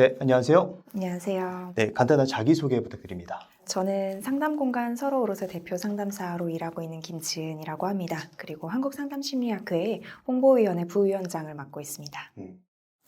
네, 안녕하세요. 안녕하세요. 네, 간단한 자기소개 부탁드립니다. 저는 상담공간 서로오롯의 대표 상담사로 일하고 있는 김지은이라고 합니다. 그리고 한국상담심리학회의 홍보위원회 부위원장을 맡고 있습니다.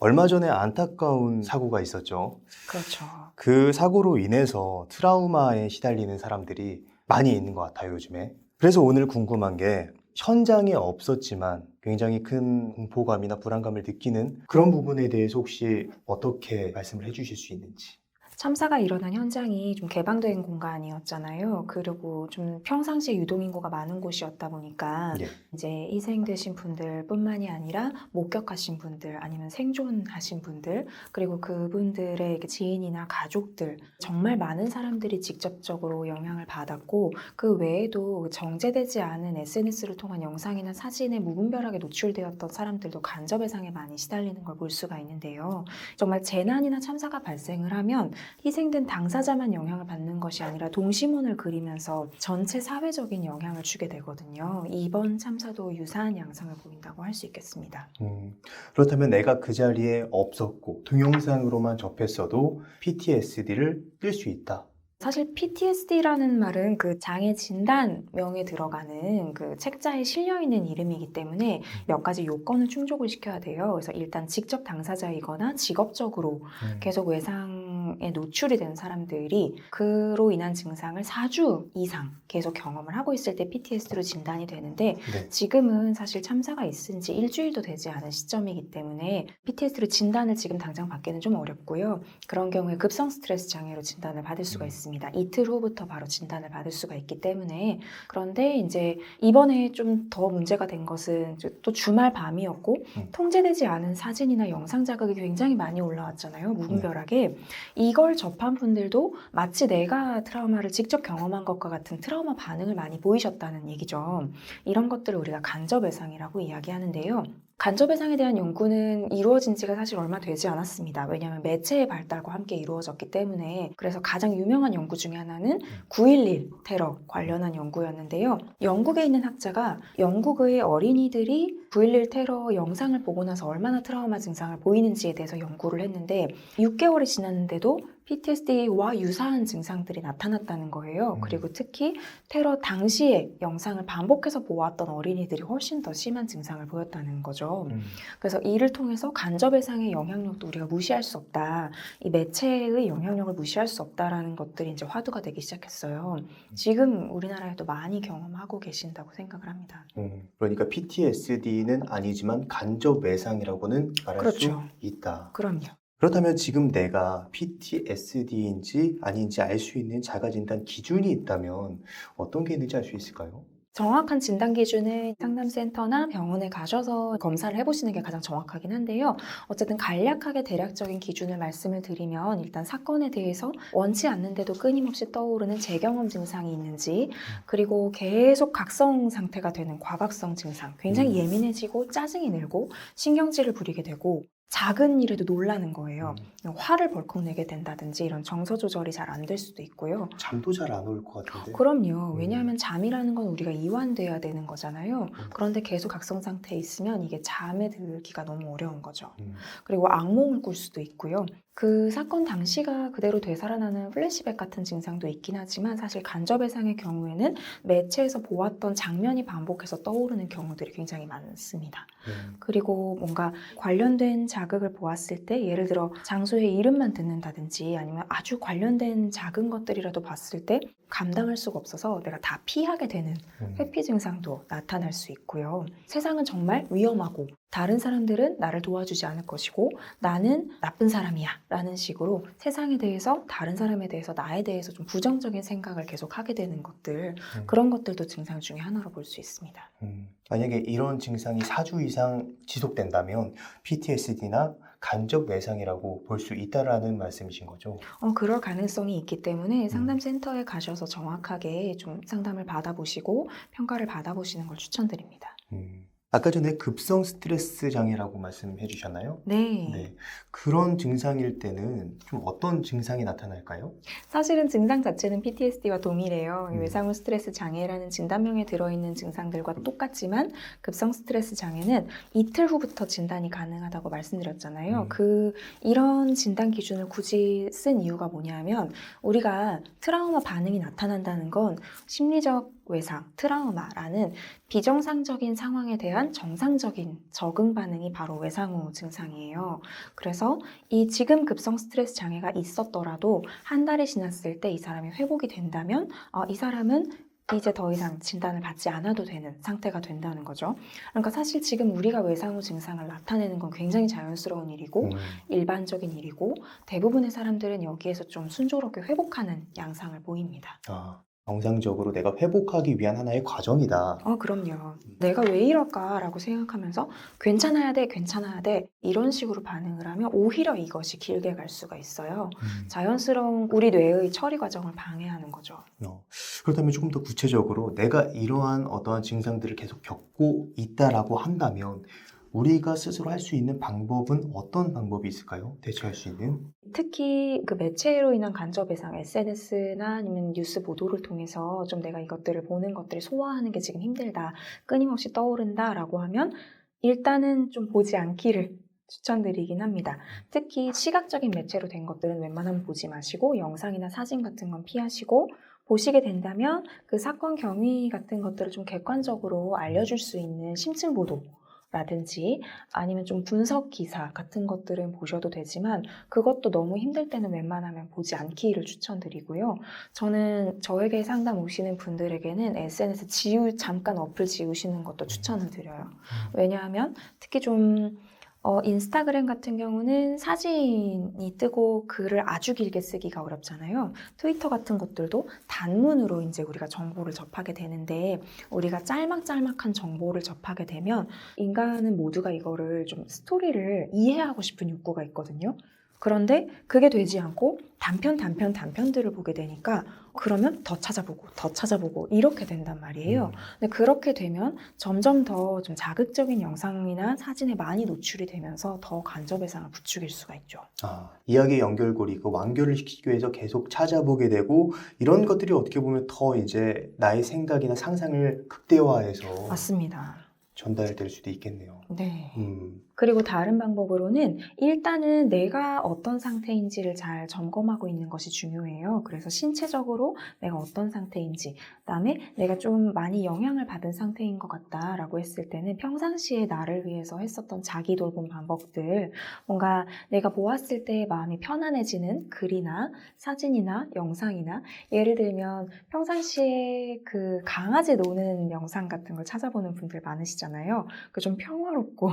얼마 전에 안타까운 사고가 있었죠. 그렇죠. 그 사고로 인해서 트라우마에 시달리는 사람들이 많이 있는 것 같아요, 요즘에. 그래서 오늘 궁금한 게 현장에 없었지만 굉장히 큰 공포감이나 불안감을 느끼는 그런 부분에 대해서 혹시 어떻게 말씀을 해주실 수 있는지. 참사가 일어난 현장이 좀 개방된 공간이었잖아요. 그리고 좀 평상시에 유동인구가 많은 곳이었다 보니까 예. 이제 희생되신 분들뿐만이 아니라 목격하신 분들 아니면 생존하신 분들 그리고 그분들의 이렇게 지인이나 가족들 정말 많은 사람들이 직접적으로 영향을 받았고 그 외에도 정제되지 않은 SNS를 통한 영상이나 사진에 무분별하게 노출되었던 사람들도 간접해상에 많이 시달리는 걸 볼 수가 있는데요. 정말 재난이나 참사가 발생을 하면 희생된 당사자만 영향을 받는 것이 아니라 동심원을 그리면서 전체 사회적인 영향을 주게 되거든요. 이번 참사도 유사한 양상을 보인다고 할 수 있겠습니다. 그렇다면 내가 그 자리에 없었고 동영상으로만 접했어도 PTSD를 뛸 수 있다. 사실 PTSD라는 말은 그 장애 진단명에 들어가는 그 책자에 실려있는 이름이기 때문에 몇 가지 요건을 충족을 시켜야 돼요. 그래서 일단 직접 당사자이거나 직업적으로 계속 외상에 노출이 된 사람들이 그로 인한 증상을 4주 이상 계속 경험을 하고 있을 때 PTSD로 진단이 되는데 네. 지금은 사실 참사가 있은 지 일주일도 되지 않은 시점이기 때문에 PTSD로 진단을 지금 당장 받기는 좀 어렵고요. 그런 경우에 급성 스트레스 장애로 진단을 받을 수가 있습니다. 이틀 후부터 바로 진단을 받을 수가 있기 때문에 그런데 이제 이번에 좀 더 문제가 된 것은 또 주말 밤이었고 통제되지 않은 사진이나 영상 자극이 굉장히 많이 올라왔잖아요. 무분별하게. 이걸 접한 분들도 마치 내가 트라우마를 직접 경험한 것과 같은 트라우마 반응을 많이 보이셨다는 얘기죠. 이런 것들을 우리가 간접외상이라고 이야기하는데요. 간접외상에 대한 연구는 이루어진 지가 사실 얼마 되지 않았습니다. 왜냐하면 매체의 발달과 함께 이루어졌기 때문에. 그래서 가장 유명한 연구 중에 하나는 9.11 테러 관련한 연구였는데요. 영국에 있는 학자가 영국의 어린이들이 9.11 테러 영상을 보고 나서 얼마나 트라우마 증상을 보이는지에 대해서 연구를 했는데 6개월이 지났는데도 PTSD와 유사한 증상들이 나타났다는 거예요. 그리고 특히 테러 당시에 영상을 반복해서 보았던 어린이들이 훨씬 더 심한 증상을 보였다는 거죠. 그래서 이를 통해서 간접외상의 영향력도 우리가 무시할 수 없다. 이 매체의 영향력을 무시할 수 없다라는 것들이 이제 화두가 되기 시작했어요. 지금 우리나라에도 많이 경험하고 계신다고 생각을 합니다. 그러니까 PTSD는 아니지만 간접 외상이라고는 말할 그렇죠. 수 있다. 그럼요. 그렇다면 지금 내가 PTSD인지 아닌지 알 수 있는 자가진단 기준이 있다면 어떤 게 있는지 알 수 있을까요? 정확한 진단 기준은 상담센터나 병원에 가셔서 검사를 해보시는 게 가장 정확하긴 한데요. 어쨌든 간략하게 대략적인 기준을 말씀을 드리면 일단 사건에 대해서 원치 않는데도 끊임없이 떠오르는 재경험 증상이 있는지 그리고 계속 각성 상태가 되는 과각성 증상, 굉장히 예민해지고 짜증이 늘고 신경질을 부리게 되고 작은 일에도 놀라는 거예요. 화를 벌컥 내게 된다든지 이런 정서 조절이 잘 안 될 수도 있고요. 잠도 잘 안 올 것 같은데. 그럼요. 왜냐하면 잠이라는 건 우리가 이완돼야 되는 거잖아요. 그런데 계속 각성 상태에 있으면 이게 잠에 들기가 너무 어려운 거죠. 그리고 악몽을 꿀 수도 있고요. 그 사건 당시가 그대로 되살아나는 플래시백 같은 증상도 있긴 하지만 사실 간접외상의 경우에는 매체에서 보았던 장면이 반복해서 떠오르는 경우들이 굉장히 많습니다. 그리고 뭔가 관련된 자극을 보았을 때 예를 들어 장소의 이름만 듣는다든지 아니면 아주 관련된 작은 것들이라도 봤을 때 감당할 수가 없어서 내가 다 피하게 되는 회피 증상도 나타날 수 있고요. 세상은 정말 위험하고 다른 사람들은 나를 도와주지 않을 것이고 나는 나쁜 사람이야 라는 식으로 세상에 대해서 다른 사람에 대해서 나에 대해서 좀 부정적인 생각을 계속 하게 되는 것들 그런 것들도 증상 중에 하나로 볼 수 있습니다. 만약에 이런 증상이 4주 이상 지속된다면 PTSD나 간접 외상이라고 볼 수 있다라는 말씀이신 거죠? 그럴 가능성이 있기 때문에 상담센터에 가셔서 정확하게 좀 상담을 받아보시고 평가를 받아보시는 걸 추천드립니다. 아까 전에 급성 스트레스 장애라고 말씀해 주셨나요? 네. 네. 그런 증상일 때는 좀 어떤 증상이 나타날까요? 사실은 증상 자체는 PTSD와 동일해요. 이 음. 외상후 스트레스 장애라는 진단명에 들어있는 증상들과 똑같지만 급성 스트레스 장애는 이틀 후부터 진단이 가능하다고 말씀드렸잖아요. 이런 진단 기준을 굳이 쓴 이유가 뭐냐면 우리가 트라우마 반응이 나타난다는 건 심리적 외상, 트라우마라는 비정상적인 상황에 대한 정상적인 적응 반응이 바로 외상후 증상이에요. 그래서 이 지금 급성 스트레스 장애가 있었더라도 한 달이 지났을 때 이 사람이 회복이 된다면 이 사람은 이제 더 이상 진단을 받지 않아도 되는 상태가 된다는 거죠. 그러니까 사실 지금 우리가 외상후 증상을 나타내는 건 굉장히 자연스러운 일이고 일반적인 일이고 대부분의 사람들은 여기에서 좀 순조롭게 회복하는 양상을 보입니다. 정상적으로 내가 회복하기 위한 하나의 과정이다. 그럼요. 내가 왜 이럴까라고 생각하면서 괜찮아야 돼, 괜찮아야 돼 이런 식으로 반응을 하면 오히려 이것이 길게 갈 수가 있어요. 자연스러운 우리 뇌의 처리 과정을 방해하는 거죠. 그렇다면 조금 더 구체적으로 내가 이러한 어떠한 증상들을 계속 겪고 있다라고 한다면 우리가 스스로 할 수 있는 방법은 어떤 방법이 있을까요? 대처할 수 있는? 특히 그 매체로 인한 간접 외상, SNS나 아니면 뉴스 보도를 통해서 좀 내가 이것들을 보는 것들을 소화하는 게 지금 힘들다, 끊임없이 떠오른다라고 하면 일단은 좀 보지 않기를 추천드리긴 합니다. 특히 시각적인 매체로 된 것들은 웬만하면 보지 마시고 영상이나 사진 같은 건 피하시고 보시게 된다면 그 사건 경위 같은 것들을 좀 객관적으로 알려줄 수 있는 심층 보도 라든지 아니면 좀 분석 기사 같은 것들은 보셔도 되지만 그것도 너무 힘들 때는 웬만하면 보지 않기를 추천드리고요. 저는 저에게 상담 오시는 분들에게는 SNS 잠깐 어플 지우시는 것도 추천을 드려요. 왜냐하면 특히 좀 인스타그램 같은 경우는 사진이 뜨고 글을 아주 길게 쓰기가 어렵잖아요. 트위터 같은 것들도 단문으로 이제 우리가 정보를 접하게 되는데 우리가 짤막짤막한 정보를 접하게 되면 인간은 모두가 이거를 좀 스토리를 이해하고 싶은 욕구가 있거든요. 그런데 그게 되지 않고 단편들을 보게 되니까 그러면 더 찾아보고 이렇게 된단 말이에요. 근데 그렇게 되면 점점 더 좀 자극적인 영상이나 사진에 많이 노출이 되면서 더 간접 외상을 부추길 수가 있죠. 이야기의 연결고리, 그 완결을 시키기 위해서 계속 찾아보게 되고 이런 것들이 어떻게 보면 더 이제 나의 생각이나 상상을 극대화해서 맞습니다. 전달될 수도 있겠네요. 네. 음. 그리고 다른 방법으로는 일단은 내가 어떤 상태인지를 잘 점검하고 있는 것이 중요해요. 그래서 신체적으로 내가 어떤 상태인지, 그다음에 내가 좀 많이 영향을 받은 상태인 것 같다라고 했을 때는 평상시에 나를 위해서 했었던 자기 돌봄 방법들, 뭔가 내가 보았을 때 마음이 편안해지는 글이나 사진이나 영상이나 예를 들면 평상시에 그 강아지 노는 영상 같은 걸 찾아보는 분들 많으시잖아요. 그 좀 평화롭고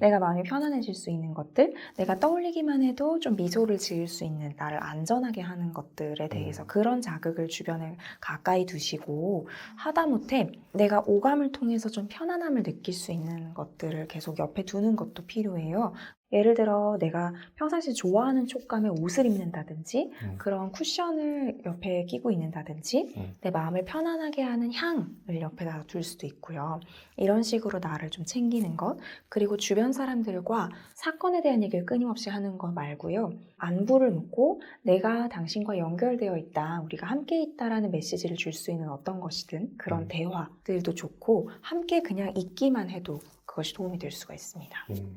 내가 마음이 편안해질 수 있는 것들, 내가 떠올리기만 해도 좀 미소를 지을 수 있는 나를 안전하게 하는 것들에 대해서 그런 자극을 주변에 가까이 두시고 하다못해 내가 오감을 통해서 좀 편안함을 느낄 수 있는 것들을 계속 옆에 두는 것도 필요해요. 예를 들어 내가 평상시 좋아하는 촉감의 옷을 입는다든지 그런 쿠션을 옆에 끼고 있는다든지 내 마음을 편안하게 하는 향을 옆에다 둘 수도 있고요. 이런 식으로 나를 좀 챙기는 것, 그리고 주변 사람들과 사건에 대한 얘기를 끊임없이 하는 것 말고요. 안부를 묻고 내가 당신과 연결되어 있다, 우리가 함께 있다라는 메시지를 줄 수 있는 어떤 것이든 그런 대화들도 좋고 함께 그냥 있기만 해도 그것이 도움이 될 수가 있습니다.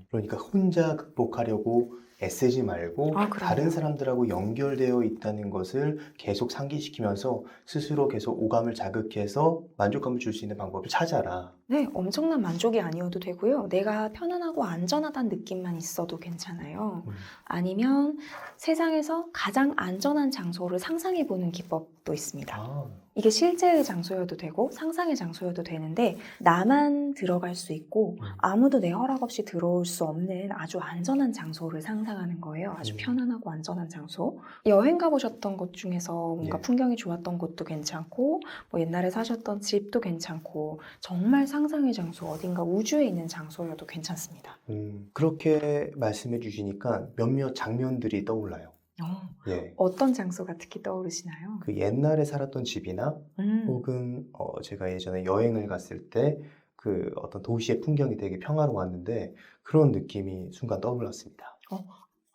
그러니까 혼자 극복하려고 애쓰지 말고 다른 사람들하고 연결되어 있다는 것을 계속 상기시키면서 스스로 계속 오감을 자극해서 만족감을 줄 수 있는 방법을 찾아라. 네, 엄청난 만족이 아니어도 되고요. 내가 편안하고 안전하다는 느낌만 있어도 괜찮아요. 아니면 세상에서 가장 안전한 장소를 상상해보는 기법도 있습니다. 이게 실제의 장소여도 되고 상상의 장소여도 되는데 나만 들어갈 수 있고 아무도 내 허락 없이 들어올 수 없는 아주 안전한 장소를 상상하는 거예요. 아주 편안하고 안전한 장소. 여행 가보셨던 곳 중에서 뭔가 풍경이 좋았던 곳도 괜찮고 뭐 옛날에 사셨던 집도 괜찮고 정말 상상의 장소, 어딘가 우주에 있는 장소여도 괜찮습니다. 그렇게 말씀해 주시니까 몇몇 장면들이 떠올라요. 어떤 장소가 특히 떠오르시나요? 그 옛날에 살았던 집이나 혹은 제가 예전에 여행을 갔을 때 그 어떤 도시의 풍경이 되게 평화로웠는데 그런 느낌이 순간 떠올랐습니다.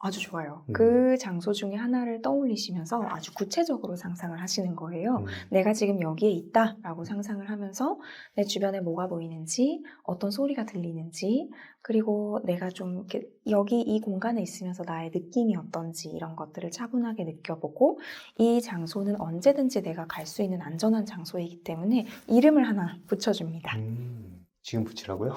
아주 좋아요. 음. 그 장소 중에 하나를 떠올리시면서 아주 구체적으로 상상을 하시는 거예요. 내가 지금 여기에 있다라고 상상을 하면서 내 주변에 뭐가 보이는지, 어떤 소리가 들리는지, 그리고 내가 좀 이렇게 여기 이 공간에 있으면서 나의 느낌이 어떤지 이런 것들을 차분하게 느껴보고, 이 장소는 언제든지 내가 갈 수 있는 안전한 장소이기 때문에 이름을 하나 붙여줍니다. 지금 붙이라고요?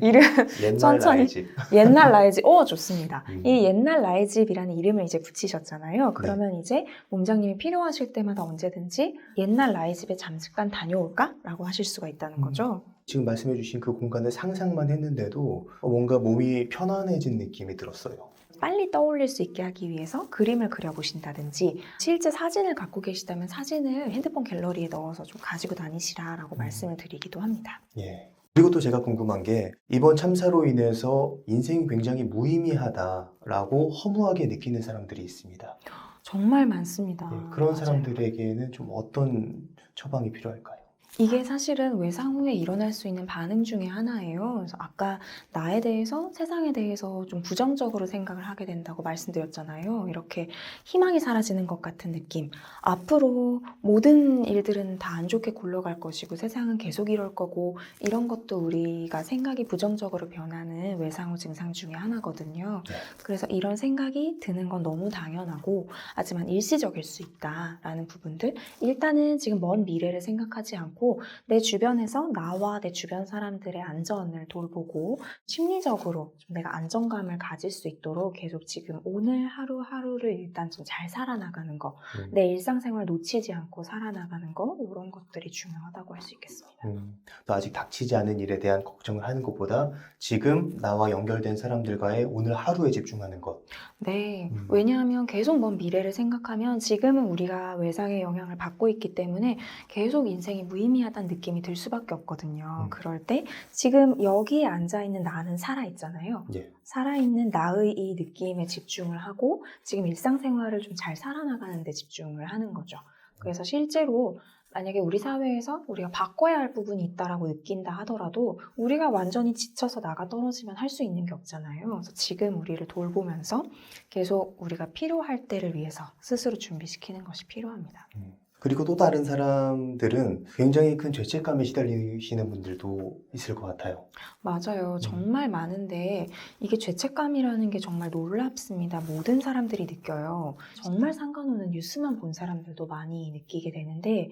이름 옛날 천천히. 나의 집. 옛날 나의 집, 좋습니다. 음. 이 옛날 나의 집이라는 이름을 이제 붙이셨잖아요. 그러면 이제 몸장님이 필요하실 때마다 언제든지 옛날 나의 집에 잠깐 다녀올까? 라고 하실 수가 있다는 거죠. 지금 말씀해주신 그 공간을 상상만 했는데도 뭔가 몸이 편안해진 느낌이 들었어요. 빨리 떠올릴 수 있게 하기 위해서 그림을 그려보신다든지, 실제 사진을 갖고 계시다면 사진을 핸드폰 갤러리에 넣어서 좀 가지고 다니시라라고 말씀을 드리기도 합니다. 예. 그리고 또 제가 궁금한 게 이번 참사로 인해서 인생이 굉장히 무의미하다라고 허무하게 느끼는 사람들이 있습니다. 정말 많습니다. 예, 그런 맞아요. 사람들에게는 좀 어떤 처방이 필요할까요? 이게 사실은 외상 후에 일어날 수 있는 반응 중에 하나예요. 그래서 아까 나에 대해서, 세상에 대해서 좀 부정적으로 생각을 하게 된다고 말씀드렸잖아요. 이렇게 희망이 사라지는 것 같은 느낌. 앞으로 모든 일들은 다 안 좋게 굴러갈 것이고 세상은 계속 이럴 거고, 이런 것도 우리가 생각이 부정적으로 변하는 외상 후 증상 중에 하나거든요. 네. 그래서 이런 생각이 드는 건 너무 당연하고, 하지만 일시적일 수 있다라는 부분들, 일단은 지금 먼 미래를 생각하지 않고 내 주변에서 나와 내 주변 사람들의 안전을 돌보고 심리적으로 좀 내가 안정감을 가질 수 있도록 계속 지금 오늘 하루하루를 일단 좀 잘 살아나가는 거, 내 일상생활 놓치지 않고 살아나가는 거, 이런 것들이 중요하다고 할 수 있겠습니다. 또 아직 닥치지 않은 일에 대한 걱정을 하는 것보다 지금 나와 연결된 사람들과의 오늘 하루에 집중하는 것. 네, 왜냐하면 계속 먼 미래를 생각하면 지금은 우리가 외상의 영향을 받고 있기 때문에 계속 인생이 무의미하다는 느낌이 들 수밖에 없거든요. 그럴 때 지금 여기에 앉아있는 나는 살아있잖아요. 예. 살아있는 나의 이 느낌에 집중을 하고 지금 일상생활을 좀 잘 살아나가는 데 집중을 하는 거죠. 그래서 실제로 만약에 우리 사회에서 우리가 바꿔야 할 부분이 있다라고 느낀다 하더라도 우리가 완전히 지쳐서 나가 떨어지면 할 수 있는 게 없잖아요. 그래서 지금 우리를 돌보면서 계속 우리가 필요할 때를 위해서 스스로 준비시키는 것이 필요합니다. 그리고 또 다른 사람들은 굉장히 큰 죄책감에 시달리시는 분들도 있을 것 같아요. 맞아요. 정말 많은데 이게 죄책감이라는 게 정말 놀랍습니다. 모든 사람들이 느껴요. 정말 상관없는 뉴스만 본 사람들도 많이 느끼게 되는데,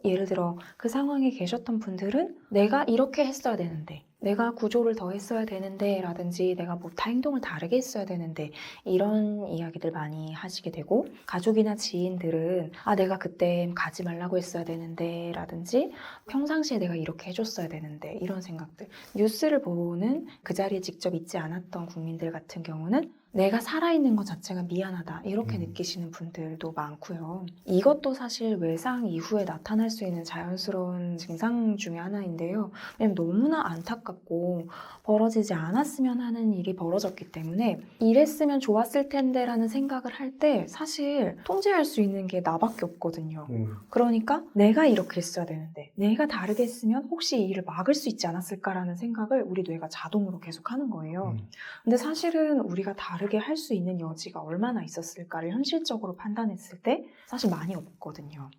예를 들어 그 상황에 계셨던 분들은 내가 이렇게 했어야 되는데, 내가 구조를 더 했어야 되는데 라든지 내가 뭐 다 행동을 다르게 했어야 되는데, 이런 이야기들 많이 하시게 되고, 가족이나 지인들은 내가 그때 가지 말라고 했어야 되는데 라든지 평상시에 내가 이렇게 해줬어야 되는데, 이런 생각들. 뉴스를 보는 그 자리에 직접 있지 않았던 국민들 같은 경우는 내가 살아있는 것 자체가 미안하다 이렇게 느끼시는 분들도 많고요. 이것도 사실 외상 이후에 나타날 수 있는 자연스러운 증상 중에 하나인데요. 왜냐면 너무나 안타깝고 벌어지지 않았으면 하는 일이 벌어졌기 때문에 이랬으면 좋았을 텐데 라는 생각을 할 때 사실 통제할 수 있는 게 나밖에 없거든요. 그러니까 내가 이렇게 했어야 되는데, 내가 다르게 했으면 혹시 이 일을 막을 수 있지 않았을까라는 생각을 우리 뇌가 자동으로 계속 하는 거예요. 근데 사실은 우리가 다르게 할 수 있는 여지가 얼마나 있었을까를 현실적으로 판단했을 때 사실 많이 없거든요.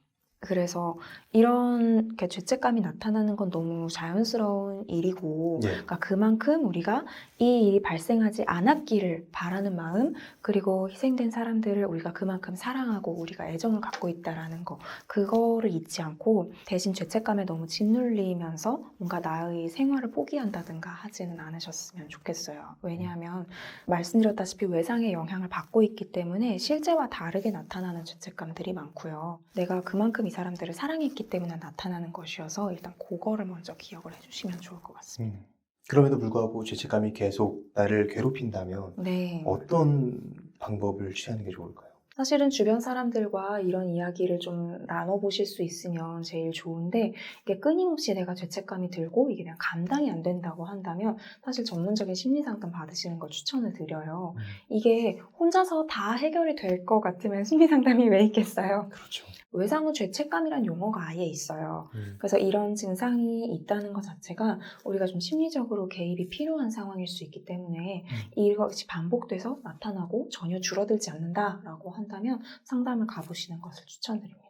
그래서 이런 죄책감이 나타나는 건 너무 자연스러운 일이고, 그러니까 그만큼 우리가 이 일이 발생하지 않았기를 바라는 마음, 그리고 희생된 사람들을 우리가 그만큼 사랑하고 우리가 애정을 갖고 있다라는 거, 그거를 잊지 않고 대신 죄책감에 너무 짓눌리면서 뭔가 나의 생활을 포기한다든가 하지는 않으셨으면 좋겠어요. 왜냐하면 말씀드렸다시피 외상의 영향을 받고 있기 때문에 실제와 다르게 나타나는 죄책감들이 많고요. 내가 그만큼 이 사람들을 사랑했기 때문에 나타나는 것이어서 일단 그거를 먼저 기억을 해주시면 좋을 것 같습니다. 그럼에도 불구하고 죄책감이 계속 나를 괴롭힌다면 네. 어떤 방법을 취하는 게 좋을까요? 사실은 주변 사람들과 이런 이야기를 좀 나눠보실 수 있으면 제일 좋은데, 이게 끊임없이 내가 죄책감이 들고 이게 그냥 감당이 안 된다고 한다면 사실 전문적인 심리상담 받으시는 걸 추천을 드려요. 이게 혼자서 다 해결이 될 것 같으면 심리상담이 왜 있겠어요? 그렇죠. 외상 후 죄책감이란 용어가 아예 있어요. 그래서 이런 증상이 있다는 것 자체가 우리가 좀 심리적으로 개입이 필요한 상황일 수 있기 때문에 이것이 반복돼서 나타나고 전혀 줄어들지 않는다라고 한다면 상담을 가보시는 것을 추천드립니다.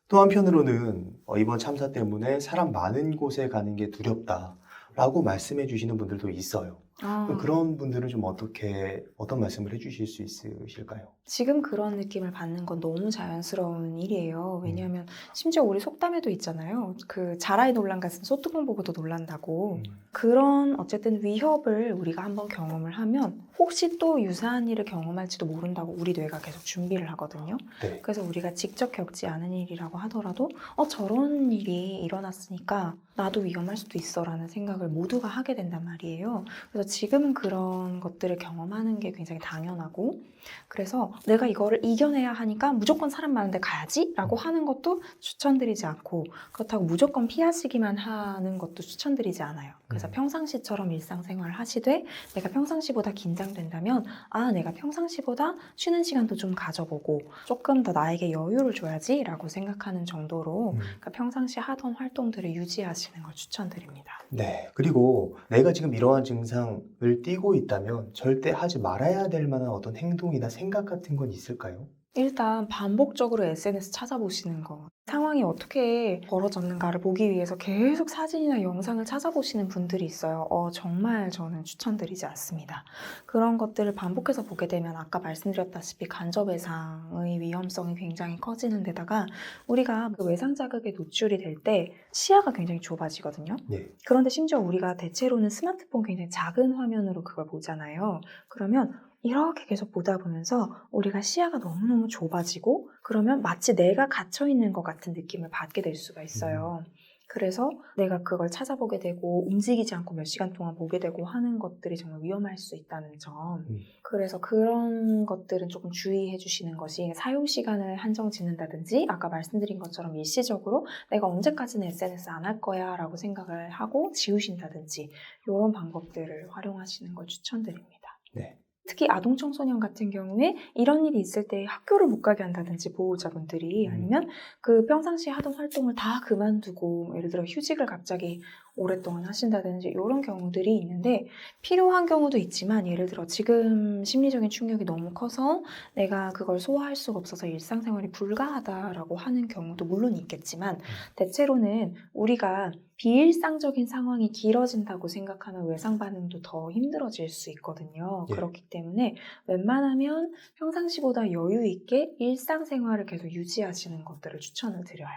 또 한편으로는 이번 참사 때문에 사람 많은 곳에 가는 게 두렵다라고 말씀해 주시는 분들도 있어요. 그럼 그런 분들은 좀 어떤 말씀을 해주실 수 있으실까요? 지금 그런 느낌을 받는 건 너무 자연스러운 일이에요. 왜냐하면 심지어 우리 속담에도 있잖아요. 그 자라의 논란 같은 소뚜껑 보고도 놀란다고. 그런 어쨌든 위협을 우리가 한번 경험을 하면 혹시 또 유사한 일을 경험할지도 모른다고 우리 뇌가 계속 준비를 하거든요. 네. 그래서 우리가 직접 겪지 않은 일이라고 하더라도 저런 일이 일어났으니까 나도 위험할 수도 있어 라는 생각을 모두가 하게 된단 말이에요. 그래서 지금은 그런 것들을 경험하는 게 굉장히 당연하고, 그래서 내가 이거를 이겨내야 하니까 무조건 사람 많은데 가야지 라고 하는 것도 추천드리지 않고, 그렇다고 무조건 피하시기만 하는 것도 추천드리지 않아요. 그래서 평상시처럼 일상생활을 하시되 내가 평상시보다 긴장된다면 내가 평상시보다 쉬는 시간도 좀 가져보고 조금 더 나에게 여유를 줘야지 라고 생각하는 정도로 그러니까 평상시 하던 활동들을 유지하시는 걸 추천드립니다. 네. 그리고 내가 지금 이러한 증상을 띠고 있다면 절대 하지 말아야 될 만한 어떤 행동이나 생각 같은 건 있을까요? 일단 반복적으로 SNS 찾아보시는 거, 상황이 어떻게 벌어졌는가를 보기 위해서 계속 사진이나 영상을 찾아보시는 분들이 있어요. 정말 저는 추천드리지 않습니다. 그런 것들을 반복해서 보게 되면 아까 말씀드렸다시피 간접외상의 위험성이 굉장히 커지는 데다가 우리가 그 외상 자극에 노출이 될 때 시야가 굉장히 좁아지거든요. 네. 그런데 심지어 우리가 대체로는 스마트폰 굉장히 작은 화면으로 그걸 보잖아요. 그러면 이렇게 계속 보다 보면서 우리가 시야가 너무너무 좁아지고 그러면 마치 내가 갇혀있는 것 같은 느낌을 받게 될 수가 있어요. 그래서 내가 그걸 찾아보게 되고 움직이지 않고 몇 시간 동안 보게 되고 하는 것들이 정말 위험할 수 있다는 점. 그래서 그런 것들은 조금 주의해 주시는 것이 사용 시간을 한정 짓는다든지 아까 말씀드린 것처럼 일시적으로 내가 언제까지는 SNS 안 할 거야 라고 생각을 하고 지우신다든지 이런 방법들을 활용하시는 걸 추천드립니다. 네. 특히 아동 청소년 같은 경우에 이런 일이 있을 때 학교를 못 가게 한다든지 보호자분들이 아니면 그 평상시에 하던 활동을 다 그만두고 예를 들어 휴직을 갑자기 오랫동안 하신다든지 이런 경우들이 있는데 필요한 경우도 있지만 예를 들어 지금 심리적인 충격이 너무 커서 내가 그걸 소화할 수가 없어서 일상생활이 불가하다라고 하는 경우도 물론 있겠지만 대체로는 우리가 비일상적인 상황이 길어진다고 생각하면 외상 반응도 더 힘들어질 수 있거든요. 예. 그렇기 때문에 웬만하면 평상시보다 여유 있게 일상생활을 계속 유지하시는 것들을 추천을 드려요.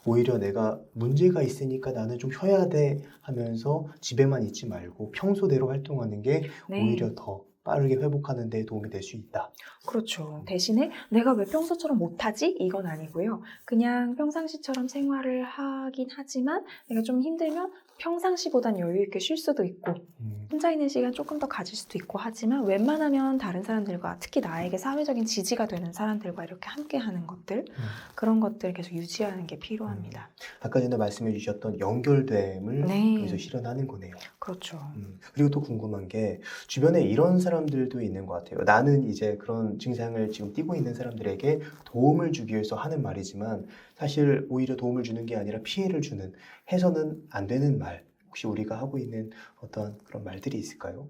오히려 내가 문제가 있으니까 나는 좀 쉬어야 돼 하면서 집에만 있지 말고 평소대로 활동하는 게 네. 오히려 더 빠르게 회복하는 데 도움이 될 수 있다. 그렇죠. 대신에 내가 왜 평소처럼 못하지? 이건 아니고요. 그냥 평상시처럼 생활을 하긴 하지만 내가 좀 힘들면 평상시보단 여유 있게 쉴 수도 있고 혼자 있는 시간 조금 더 가질 수도 있고 하지만 웬만하면 다른 사람들과 특히 나에게 사회적인 지지가 되는 사람들과 이렇게 함께 하는 것들 그런 것들 계속 유지하는 게 필요합니다. 아까 전에 말씀해 주셨던 연결됨을 네. 여기서 실현하는 거네요. 그렇죠. 그리고 또 궁금한 게 주변에 이런 사람들도 있는 것 같아요. 나는 이제 그런 증상을 지금 띠고 있는 사람들에게 도움을 주기 위해서 하는 말이지만 사실 오히려 도움을 주는 게 아니라 피해를 주는 해서는 안 되는 말 혹시 우리가 하고 있는 어떤 그런 말들이 있을까요?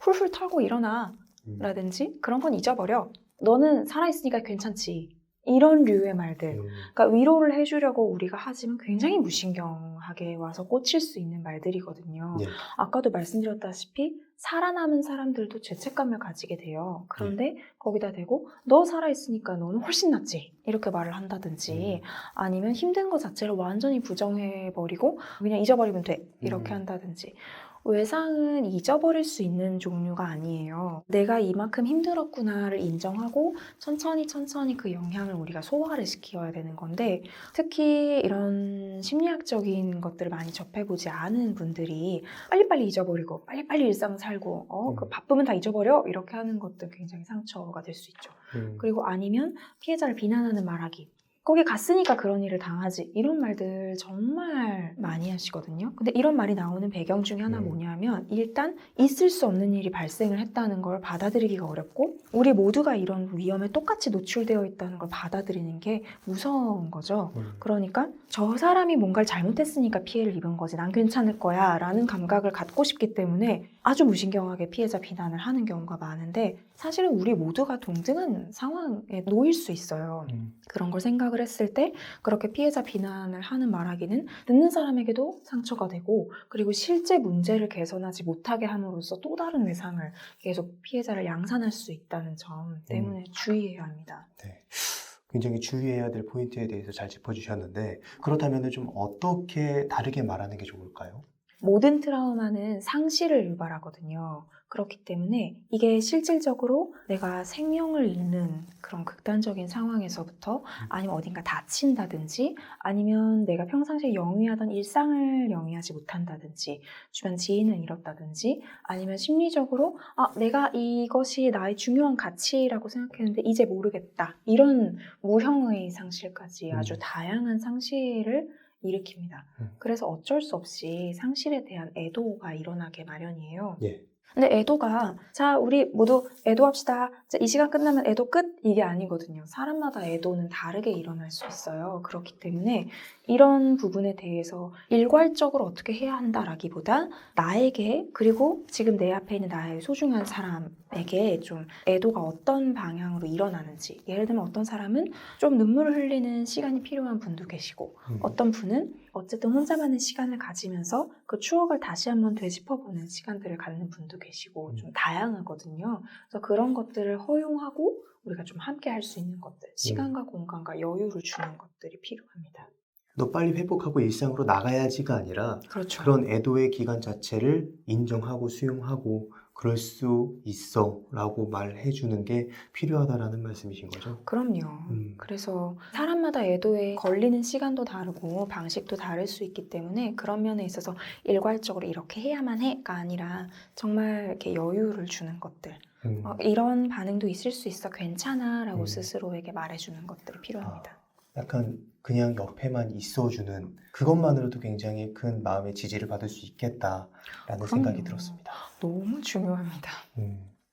훌훌 털고 일어나 라든지 그런 건 잊어버려. 너는 살아있으니까 괜찮지. 이런 류의 말들. 그러니까 위로를 해주려고 우리가 하지만 굉장히 무신경하게 와서 꽂힐 수 있는 말들이거든요. 네. 아까도 말씀드렸다시피 살아남은 사람들도 죄책감을 가지게 돼요. 그런데 거기다 대고 너 살아있으니까 너는 훨씬 낫지. 이렇게 말을 한다든지 아니면 힘든 것 자체를 완전히 부정해버리고 그냥 잊어버리면 돼. 이렇게 한다든지. 외상은 잊어버릴 수 있는 종류가 아니에요. 내가 이만큼 힘들었구나를 인정하고 천천히 그 영향을 우리가 소화를 시켜야 되는 건데 특히 이런 심리학적인 것들을 많이 접해보지 않은 분들이 빨리빨리 잊어버리고 빨리빨리 일상 살고 그 바쁘면 다 잊어버려 이렇게 하는 것도 굉장히 상처가 될 수 있죠. 그리고 아니면 피해자를 비난하는 말하기 거기 갔으니까 그런 일을 당하지. 이런 말들 정말 많이 하시거든요. 근데 이런 말이 나오는 배경 중에 하나 뭐냐면 일단 있을 수 없는 일이 발생을 했다는 걸 받아들이기가 어렵고 우리 모두가 이런 위험에 똑같이 노출되어 있다는 걸 받아들이는 게 무서운 거죠. 그러니까 저 사람이 뭔가를 잘못했으니까 피해를 입은 거지. 난 괜찮을 거야 라는 감각을 갖고 싶기 때문에 아주 무신경하게 피해자 비난을 하는 경우가 많은데 사실은 우리 모두가 동등한 상황에 놓일 수 있어요. 그런 걸 생각을 했을 때 그렇게 피해자 비난을 하는 말하기는 듣는 사람에게도 상처가 되고 그리고 실제 문제를 개선하지 못하게 함으로써 또 다른 외상을 계속 피해자를 양산할 수 있다는 점 때문에 주의해야 합니다. 네. 굉장히 주의해야 될 포인트에 대해서 잘 짚어주셨는데 그렇다면 좀 어떻게 다르게 말하는 게 좋을까요? 모든 트라우마는 상실을 유발하거든요. 그렇기 때문에 이게 실질적으로 내가 생명을 잃는 그런 극단적인 상황에서부터 아니면 어딘가 다친다든지 아니면 내가 평상시에 영위하던 일상을 영위하지 못한다든지 주변 지인을 잃었다든지 아니면 심리적으로 내가 이것이 나의 중요한 가치라고 생각했는데 이제 모르겠다. 이런 무형의 상실까지 아주 다양한 상실을 일으킵니다. 그래서 어쩔 수 없이 상실에 대한 애도가 일어나게 마련이에요. 예. 근데 애도가 자 우리 모두 애도합시다. 자, 이 시간 끝나면 애도 끝? 이게 아니거든요. 사람마다 애도는 다르게 일어날 수 있어요. 그렇기 때문에 이런 부분에 대해서 일괄적으로 어떻게 해야 한다라기보다 나에게 그리고 지금 내 앞에 있는 나의 소중한 사람에게 좀 애도가 어떤 방향으로 일어나는지 예를 들면 어떤 사람은 좀 눈물을 흘리는 시간이 필요한 분도 계시고 어떤 분은 어쨌든 혼자만의 시간을 가지면서 그 추억을 다시 한번 되짚어보는 시간들을 갖는 분도 계시고 좀 다양하거든요. 그래서 그런 것들을 허용하고 우리가 좀 함께 할 수 있는 것들, 시간과 공간과 여유를 주는 것들이 필요합니다. 너 빨리 회복하고 일상으로 나가야지가 아니라 그렇죠. 그런 애도의 기간 자체를 인정하고 수용하고 그럴 수 있어 라고 말해주는 게 필요하다라는 말씀이신 거죠? 그럼요. 그래서 사람마다 애도에 걸리는 시간도 다르고 방식도 다를 수 있기 때문에 그런 면에 있어서 일괄적으로 이렇게 해야만 해가 아니라 정말 이렇게 여유를 주는 것들 이런 반응도 있을 수 있어 괜찮아 라고 스스로에게 말해주는 것들이 필요합니다. 약간 그냥 옆에만 있어주는 그것만으로도 굉장히 큰 마음의 지지를 받을 수 있겠다라는 생각이 들었습니다. 너무 중요합니다.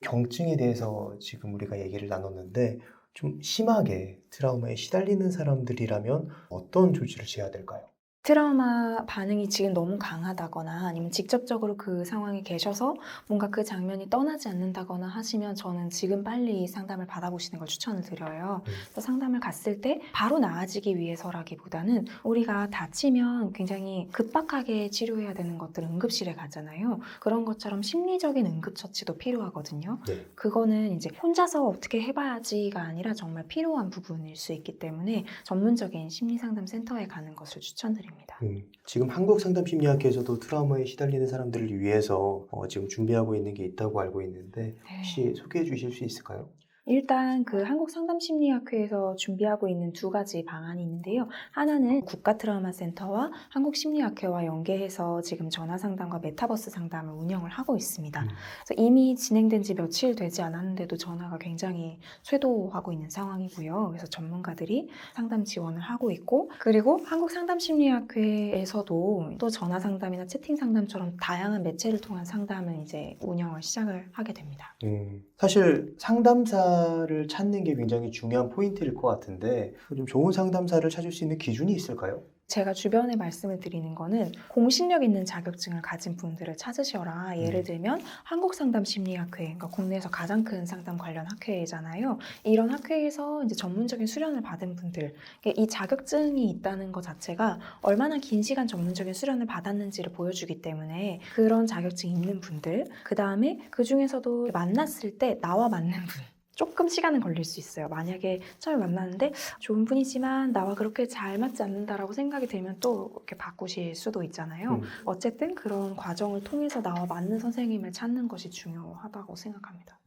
경증에 대해서 지금 우리가 얘기를 나눴는데 좀 심하게 트라우마에 시달리는 사람들이라면 어떤 조치를 취해야 될까요? 트라우마 반응이 지금 너무 강하다거나 아니면 직접적으로 그 상황에 계셔서 뭔가 그 장면이 떠나지 않는다거나 하시면 저는 지금 빨리 상담을 받아보시는 걸 추천을 드려요. 그래서 상담을 갔을 때 바로 나아지기 위해서라기보다는 우리가 다치면 굉장히 급박하게 치료해야 되는 것들 응급실에 가잖아요. 그런 것처럼 심리적인 응급처치도 필요하거든요. 네. 그거는 이제 혼자서 어떻게 해봐야지가 아니라 정말 필요한 부분일 수 있기 때문에 전문적인 심리상담센터에 가는 것을 추천드립니다. 지금 한국상담심리학회에서도 트라우마에 시달리는 사람들을 위해서 지금 준비하고 있는 게 있다고 알고 있는데 혹시 소개해 주실 수 있을까요? 일단 그 한국상담심리학회에서 준비하고 있는 두 가지 방안이 있는데요. 하나는 국가트라우마센터와 한국심리학회와 연계해서 지금 전화상담과 메타버스 상담을 운영을 하고 있습니다. 그래서 이미 진행된 지 며칠 되지 않았는데도 전화가 굉장히 쇄도하고 있는 상황이고요. 그래서 전문가들이 상담 지원을 하고 있고 그리고 한국상담심리학회에서도 또 전화상담이나 채팅상담처럼 다양한 매체를 통한 상담을 이제 운영을 시작을 하게 됩니다. 사실 상담사를 찾는 게 굉장히 중요한 포인트일 것 같은데 좀 좋은 상담사를 찾을 수 있는 기준이 있을까요? 제가 주변에 말씀을 드리는 거는 공신력 있는 자격증을 가진 분들을 찾으셔라. 예를 들면 한국상담심리학회, 그러니까 국내에서 가장 큰 상담 관련 학회잖아요. 이런 학회에서 이제 전문적인 수련을 받은 분들, 이 자격증이 있다는 것 자체가 얼마나 긴 시간 전문적인 수련을 받았는지를 보여주기 때문에 그런 자격증이 있는 분들, 그 다음에 그 중에서도 만났을 때 나와 맞는 분. 조금 시간은 걸릴 수 있어요. 만약에 처음에 만났는데 좋은 분이지만 나와 그렇게 잘 맞지 않는다라고 생각이 들면 또 이렇게 바꾸실 수도 있잖아요. 어쨌든 그런 과정을 통해서 나와 맞는 선생님을 찾는 것이 중요하다고 생각합니다.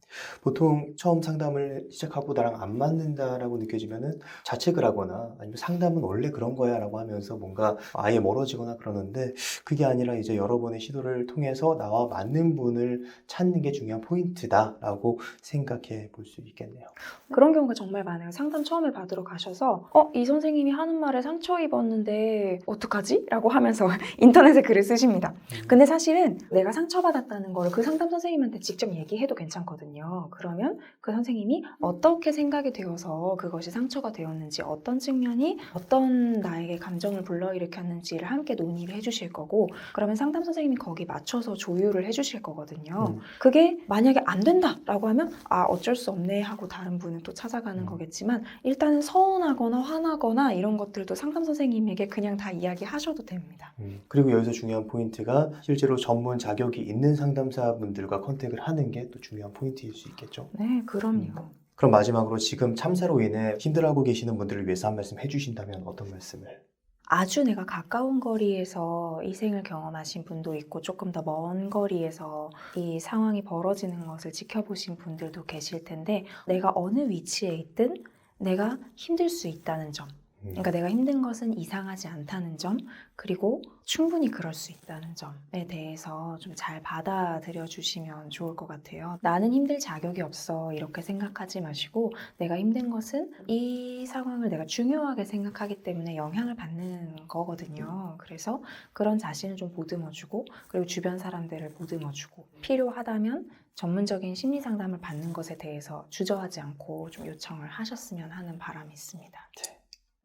보통 처음 상담을 시작하고 나랑 안 맞는다라고 느껴지면은 자책을 하거나 아니면 상담은 원래 그런 거야 라고 하면서 뭔가 아예 멀어지거나 그러는데 그게 아니라 이제 여러 번의 시도를 통해서 나와 맞는 분을 찾는 게 중요한 포인트다라고 생각해 볼 수 있겠네요. 그런 경우가 정말 많아요. 상담 처음에 받으러 가셔서 이 선생님이 하는 말에 상처 입었는데 어떡하지? 라고 하면서 인터넷에 글을 쓰십니다. 근데 사실은 내가 상처받았다는 걸 그 상담 선생님한테 직접 얘기해도 괜찮거든요. 그러면 그 선생님이 어떻게 생각이 되어서 그것이 상처가 되었는지, 어떤 측면이 어떤 나에게 감정을 불러일으켰는지를 함께 논의를 해주실 거고, 그러면 상담 선생님이 거기 맞춰서 조율을 해주실 거거든요. 그게 만약에 안 된다라고 하면 어쩔 수 없네 하고 다른 분을 또 찾아가는 거겠지만, 일단은 서운하거나 화나거나 이런 것들도 상담 선생님에게 그냥 다 이야기하셔도 됩니다. 그리고 여기서 중요한 포인트가 실제로 전문 자격이 있는 상담사분들과 컨택을 하는 게 또 중요한 포인트일 수 있겠죠. 네, 그럼요. 그럼 마지막으로 지금 참사로 인해 힘들어하고 계시는 분들을 위해서 한 말씀 해주신다면 어떤 말씀을? 아주 내가 가까운 거리에서 희생을 경험하신 분도 있고, 조금 더 먼 거리에서 이 상황이 벌어지는 것을 지켜보신 분들도 계실 텐데, 내가 어느 위치에 있든 내가 힘들 수 있다는 점, 그러니까 내가 힘든 것은 이상하지 않다는 점, 그리고 충분히 그럴 수 있다는 점에 대해서 좀 잘 받아들여 주시면 좋을 것 같아요. 나는 힘들 자격이 없어 이렇게 생각하지 마시고, 내가 힘든 것은 이 상황을 내가 중요하게 생각하기 때문에 영향을 받는 거거든요. 그래서 그런 자신을 좀 보듬어주고, 그리고 주변 사람들을 보듬어주고, 필요하다면 전문적인 심리 상담을 받는 것에 대해서 주저하지 않고 좀 요청을 하셨으면 하는 바람이 있습니다.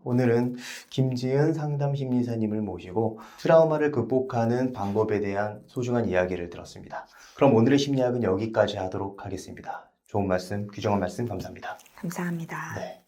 오늘은 김지은 상담심리사님을 모시고 트라우마를 극복하는 방법에 대한 소중한 이야기를 들었습니다. 그럼 오늘의 심리학은 여기까지 하도록 하겠습니다. 좋은 말씀, 귀정한 말씀 감사합니다. 감사합니다. 네.